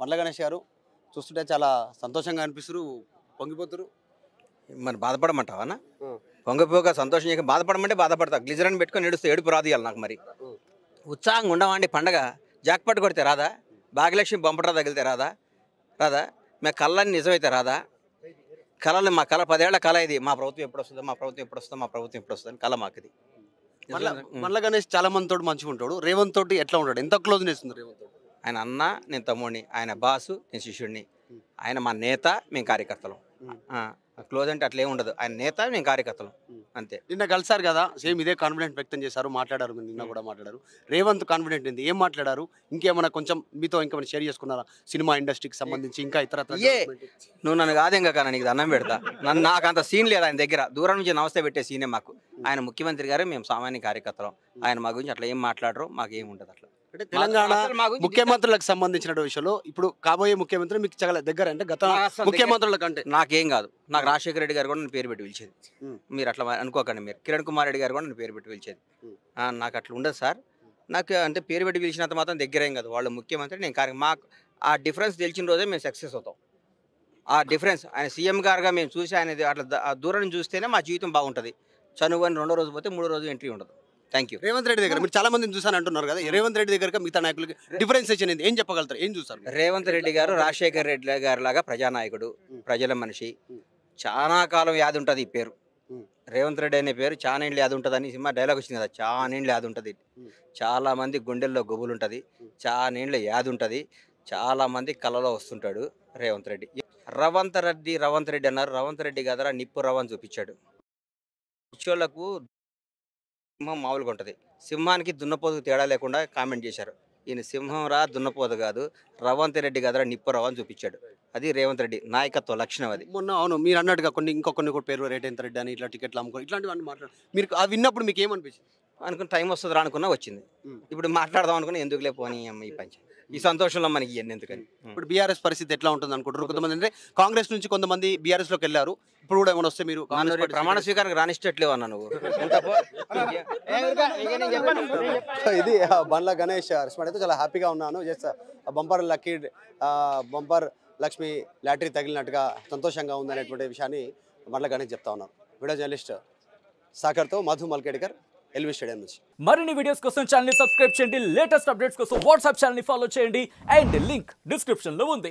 బండ్ల గణేష్ గారు చూస్తుంటే చాలా సంతోషంగా అనిపిస్తారు, పొంగిపోతారు. మరి బాధపడమంటావా అన్న? పొంగిపోక సంతోషం బాధపడమంటే బాధపడతా. గ్లిజరన్ పెట్టుకొని నడుస్తే ఏడుపు రాదు ఇవ్వాలి నాకు. మరి ఉత్సాహంగా ఉండమండి. పండగ జాక్పాట్ కొడితే రాదా? భాగ్యలక్ష్మి బంపట తగిలితే రాదా? రాదా? మా కళ్ళని నిజమైతే రాదా? కళలు మా కళ 10 ఏళ్ల కళ ఇది. మా ప్రభుత్వం ఎప్పుడు వస్తుందో, మా ప్రభుత్వం ఎప్పుడు వస్తుందో, మా ప్రభుత్వం ఎప్పుడు వస్తుందని కళ మాకు ఇది. బండ్ల గణేష్ చాలా మంది తోటి మంచిగా ఉంటాడు. రేవంత్ తోటి ఎట్లా ఉంటాడు? ఎంత క్లోజ్నెస్ ఉంది రేవంత్ తోటి? ఆయన అన్న, నేను తమ్ముడిని, ఆయన బాసు, నేను శిష్యుడిని. ఆయన మా నేత, మేము కార్యకర్తలం. క్లోజ్ అంటే అట్లే ఉండదు. ఆయన నేత, మేము కార్యకర్తలం అంతే. నిన్న కలిసారు కదా, సేమ్ ఇదే కాన్ఫిడెంట్ వ్యక్తం చేశారు, మాట్లాడారు. నిన్న కూడా మాట్లాడారు. రేవంత్ కాన్ఫిడెంట్ ఏంది? ఏం మాట్లాడారు? ఇంకేమైనా కొంచెం మీతో ఇంకేమైనా షేర్ చేసుకున్నారా? సినిమా ఇండస్ట్రీకి సంబంధించి ఇంకా ఇతర నువ్వు నన్ను కాదు ఇంకా కానీ నీకు దండం పెడతా. నాకు అంత సీన్ లేదు ఆయన దగ్గర. దూరం నుంచి నమస్తే పెట్టే సీనే మాకు. ఆయన ముఖ్యమంత్రి గారు, మేము సామాన్య కార్యకర్తలం. ఆయన మా గురించి అట్లా ఏం మాట్లాడరు, మాకు ఏం ఉంటుంది అట్లా. అంటే తెలంగాణ ముఖ్యమంత్రులకు సంబంధించిన విషయంలో ఇప్పుడు కాబోయే ముఖ్యమంత్రి మీకు చాలా దగ్గర, అంటే గత ముఖ్యమంత్రుల కంటే. నాకేం కాదు. నాకు రాజశేఖర రెడ్డి గారు కూడా నన్ను పేరు పెట్టి పిలిచేది. మీరు అట్లా అనుకోకండి. మీరు కిరణ్ కుమార్ రెడ్డి గారు కూడా నన్ను పేరు పెట్టి పిలిచేది. నాకు అట్లా ఉండదు సార్. నాకు అంటే పేరు పెట్టి పిలిచినంత మాత్రం దగ్గర ఏం కాదు. వాళ్ళు ముఖ్యమంత్రి, నేను మాకు ఆ డిఫరెన్స్ తెలిసిన రోజే మేము సక్సెస్ అవుతాం. ఆ డిఫరెన్స్ ఆయన సీఎం గారుగా మేము చూసి ఆయన అట్లా దూరం చూస్తేనే మా జీవితం బాగుంటుంది. చనువు 2వ రోజు పోతే 3వ రోజు ఎంట్రీ ఉండదు. Thank you. రేవంత్ రెడ్డి దగ్గర మీరు చాలా మందిని చూసాను అంటున్నారు కదా, రేవంత్ రెడ్డి దగ్గర మిగతా నాయకులకి డిఫరెన్సియేషన్ ఏంది? ఏం చెప్పగలుగుతారు? ఏం చూస్తారు? రేవంత్ రెడ్డి గారు రాజశేఖర రెడ్డి గారి లాగా ప్రజానాయకుడు, ప్రజల మనిషి. చాలా కాలం యాది ఉంటుంది ఈ పేరు. రేవంత్ రెడ్డి అనే పేరు చాలా ఏళ్ళు యాది ఉంటుంది అని సినిమా డైలాగ్ వచ్చింది కదా, చాలా ఏళ్ళు యాది ఉంటుంది. చాలా మంది గుండెల్లో గొబ్బులు ఉంటుంది, చాలా ఏళ్ళు యాది ఉంటుంది, చాలా మంది కళలో వస్తుంటాడు రేవంత్ రెడ్డి. రవంత్ రెడ్డి అన్నారు. రవంత్ రెడ్డి కదరా నిప్పు రవ్వని చూపించాడు. పిచ్చోళ్లకు సింహం మామూలుగా ఉంటుంది, సింహానికి దున్నపోతుకు తేడా లేకుండా కామెంట్ చేశారు. ఈయన సింహం రా, దున్నపోతు కాదు, రవంత్ రెడ్డి కదరా నిప్పు రవ్వ అని చూపించాడు. అది రేవంత్ రెడ్డి నాయకత్వ లక్షణం. అది మొన్న అవును మీరు అన్నట్టుగా కొన్ని కూడా పేరు రేటెంత రెడ్డి అని ఇట్లా టికెట్లు అమ్ముకొని ఇట్లాంటివన్నీ మాట్లాడు. మీరు అవి విన్నప్పుడు మీకు ఏమనిపించింది? అనుకున్న టైం వస్తుంది రా అనుకున్నా వచ్చింది. ఇప్పుడు మాట్లాడదాం అనుకున్నా, ఎందుకులే పోనీ అమ్మ ఈ పంచ ఈ సంతోషంలో మనకి ఇవన్నీ ఎందుకని. ఇప్పుడు బీఆర్ఎస్ పరిస్థితి ఎట్లా ఉంటుంది అనుకుంటారు? కొంతమంది అంటే కాంగ్రెస్ నుంచి కొంతమంది బీఆర్ఎస్లోకి వెళ్ళారు. ఇప్పుడు కూడా ఏమైనా వస్తే మీరు ప్రమాణ స్వీకారానికి రానిష్టట్లేవు అన్న నువ్వు. ఇది బండ్ల గణేష్ రెస్పాండ్ అయితే చాలా హ్యాపీగా ఉన్నాను. జస్ట్ బంపర్ లక్ష్మి లాటరీ తగిలినట్టుగా సంతోషంగా ఉందనేటువంటి విషయాన్ని బండ్ల గణేష్ చెప్తా ఉన్నారు. వీడియో జర్నలిస్ట్ సాకర్తో మధు మల్కేడ్కర్, ఎల్వి స్టేడియం నుంచి. మరిన్ని వీడియోస్ కోసం ఛానల్ ని సబ్స్క్రైబ్ చేయండి. లేటెస్ట్ అప్డేట్స్ కోసం వాట్సాప్ ఛానల్ ని ఫాలో చేయండి. అండ్ లింక్ డిస్క్రిప్షన్ లో ఉంది.